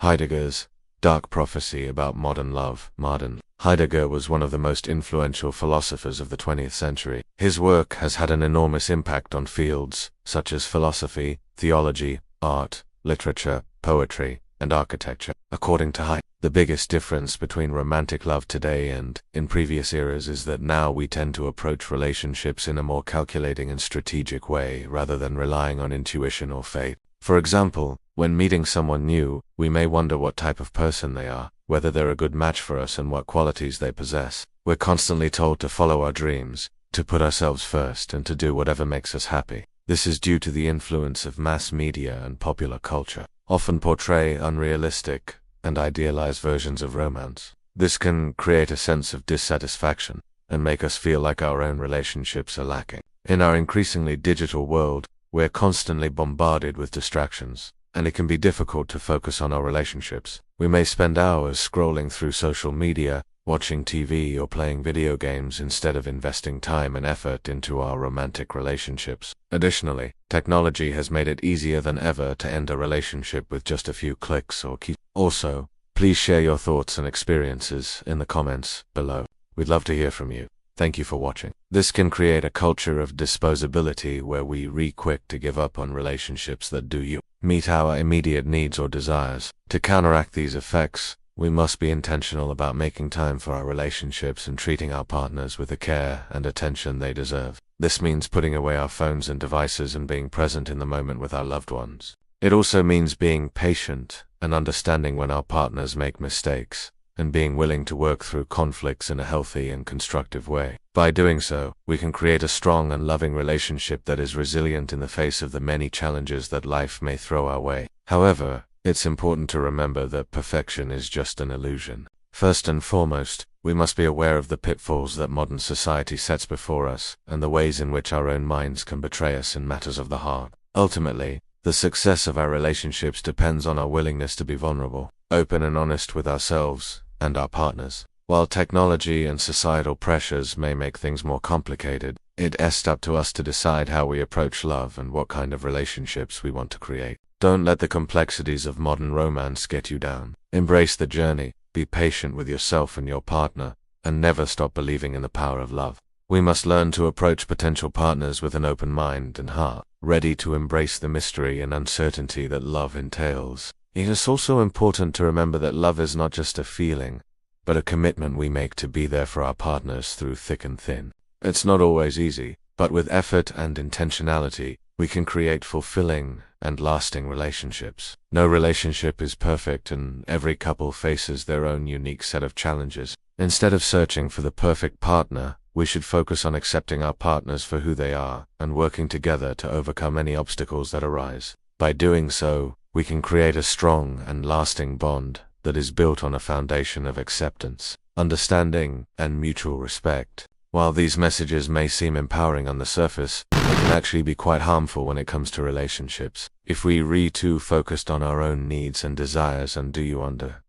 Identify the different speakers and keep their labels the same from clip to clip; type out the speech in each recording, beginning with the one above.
Speaker 1: Heidegger's Dark Prophecy About Modern Love. Martin Heidegger was one of the most influential philosophers of the 20th century. His work has had an enormous impact on fields such as philosophy, theology, art, literature, poetry, and architecture. According to Heidegger, the biggest difference between romantic love today and in previous eras is that now we tend to approach relationships in a more calculating and strategic way rather than relying on intuition or fate. For example, when meeting someone new, we may wonder what type of person they are, whether they're a good match for us and what qualities they possess. We're constantly told to follow our dreams, to put ourselves first, and to do whatever makes us happy. This is due to the influence of mass media and popular culture, often portray unrealistic and idealized versions of romance. This can create a sense of dissatisfaction and make us feel like our own relationships are lacking. In our increasingly digital world, we're constantly bombarded with distractions, and it can be difficult to focus on our relationships. We may spend hours scrolling through social media, watching TV, or playing video games instead of investing time and effort into our romantic relationships. Additionally, technology has made it easier than ever to end a relationship with just a few clicks or keys. Also, please share your thoughts and experiences in the comments below. We'd love to hear from you. Thank you for watching. This can create a culture of disposability where we quick to give up on relationships that do meet our immediate needs or desires. To counteract these effects, we must be intentional about making time for our relationships and treating our partners with the care and attention they deserve. This means putting away our phones and devices and being present in the moment with our loved ones. It also means being patient and understanding when our partners make mistakes, and being willing to work through conflicts in a healthy and constructive way. By doing so, we can create a strong and loving relationship that is resilient in the face of the many challenges that life may throw our way. However, it's important to remember that perfection is just an illusion. First and foremost, we must be aware of the pitfalls that modern society sets before us and the ways in which our own minds can betray us in matters of the heart. Ultimately, the success of our relationships depends on our willingness to be vulnerable, open and honest with ourselves and our partners. While technology and societal pressures may make things more complicated, it's up to us to decide how we approach love and what kind of relationships we want to create. Don't let the complexities of modern romance get you down. Embrace the journey, be patient with yourself and your partner, and never stop believing in the power of love. We must learn to approach potential partners with an open mind and heart, ready to embrace the mystery and uncertainty that love entails. It is also important to remember that love is not just a feeling, but a commitment we make to be there for our partners through thick and thin. It's not always easy, but with effort and intentionality, we can create fulfilling and lasting relationships. No relationship is perfect, and every couple faces their own unique set of challenges. Instead of searching for the perfect partner, we should focus on accepting our partners for who they are and working together to overcome any obstacles that arise. By doing so, we can create a strong and lasting bond that is built on a foundation of acceptance, understanding, and mutual respect. While these messages may seem empowering on the surface, they can actually be quite harmful when it comes to relationships. If we too focused on our own needs and desires and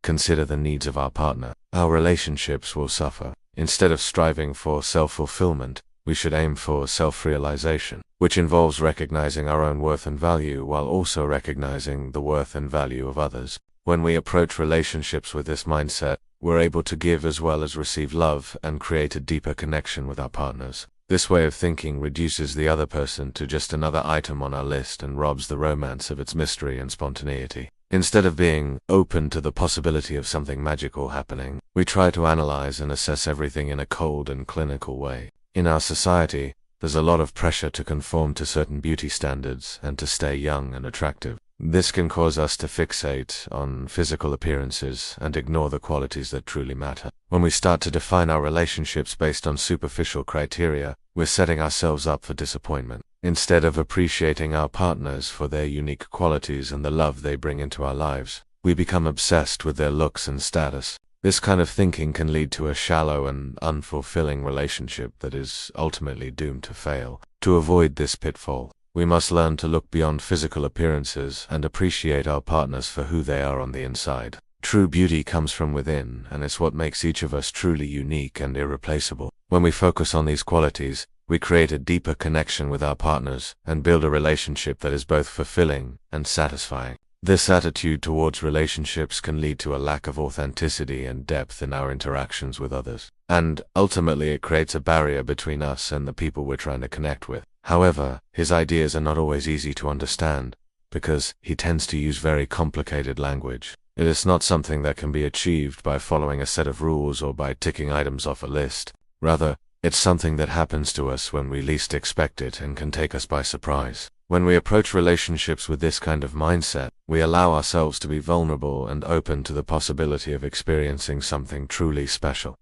Speaker 1: consider the needs of our partner, our relationships will suffer. Instead of striving for self-fulfillment, we should aim for self-realization, which involves recognizing our own worth and value while also recognizing the worth and value of others. When we approach relationships with this mindset, we're able to give as well as receive love and create a deeper connection with our partners. This way of thinking reduces the other person to just another item on our list and robs the romance of its mystery and spontaneity. Instead of being open to the possibility of something magical happening, we try to analyze and assess everything in a cold and clinical way. In our society, there's a lot of pressure to conform to certain beauty standards and to stay young and attractive. This can cause us to fixate on physical appearances and ignore the qualities that truly matter. When we start to define our relationships based on superficial criteria, we're setting ourselves up for disappointment. Instead of appreciating our partners for their unique qualities and the love they bring into our lives, we become obsessed with their looks and status. This kind of thinking can lead to a shallow and unfulfilling relationship that is ultimately doomed to fail. To avoid this pitfall, we must learn to look beyond physical appearances and appreciate our partners for who they are on the inside. True beauty comes from within, and it's what makes each of us truly unique and irreplaceable. When we focus on these qualities, we create a deeper connection with our partners and build a relationship that is both fulfilling and satisfying. This attitude towards relationships can lead to a lack of authenticity and depth in our interactions with others. And ultimately it creates a barrier between us and the people we're trying to connect with. However, his ideas are not always easy to understand, because he tends to use very complicated language. It is not something that can be achieved by following a set of rules or by ticking items off a list. Rather, it's something that happens to us when we least expect it and can take us by surprise. When we approach relationships with this kind of mindset, we allow ourselves to be vulnerable and open to the possibility of experiencing something truly special.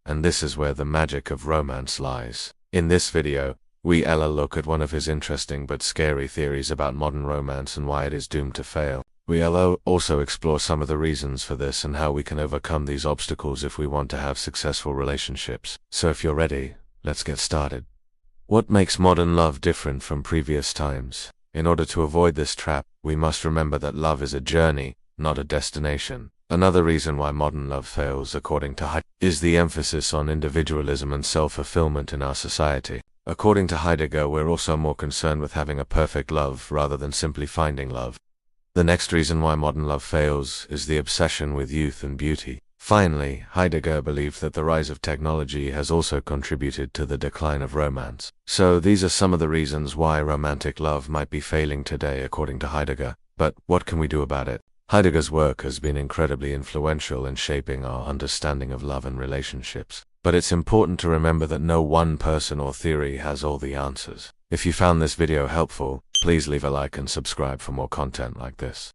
Speaker 1: And this is where the magic of romance lies. In this video, we look at one of his interesting but scary theories about modern romance and why it is doomed to fail. We also explore some of the reasons for this and how we can overcome these obstacles if we want to have successful relationships. So if you're ready, let's get started. What makes modern love different from previous times? In order to avoid this trap, we must remember that love is a journey, not a destination. Another reason why modern love fails, according to Heidegger, is the emphasis on individualism and self-fulfillment in our society. According to Heidegger, we're also more concerned with having a perfect love rather than simply finding love. The next reason why modern love fails is the obsession with youth and beauty. Finally, Heidegger believed that the rise of technology has also contributed to the decline of romance. So these are some of the reasons why romantic love might be failing today, according to Heidegger. But what can we do about it? Heidegger's work has been incredibly influential in shaping our understanding of love and relationships. But it's important to remember that no one person or theory has all the answers. If you found this video helpful, please leave a like and subscribe for more content like this.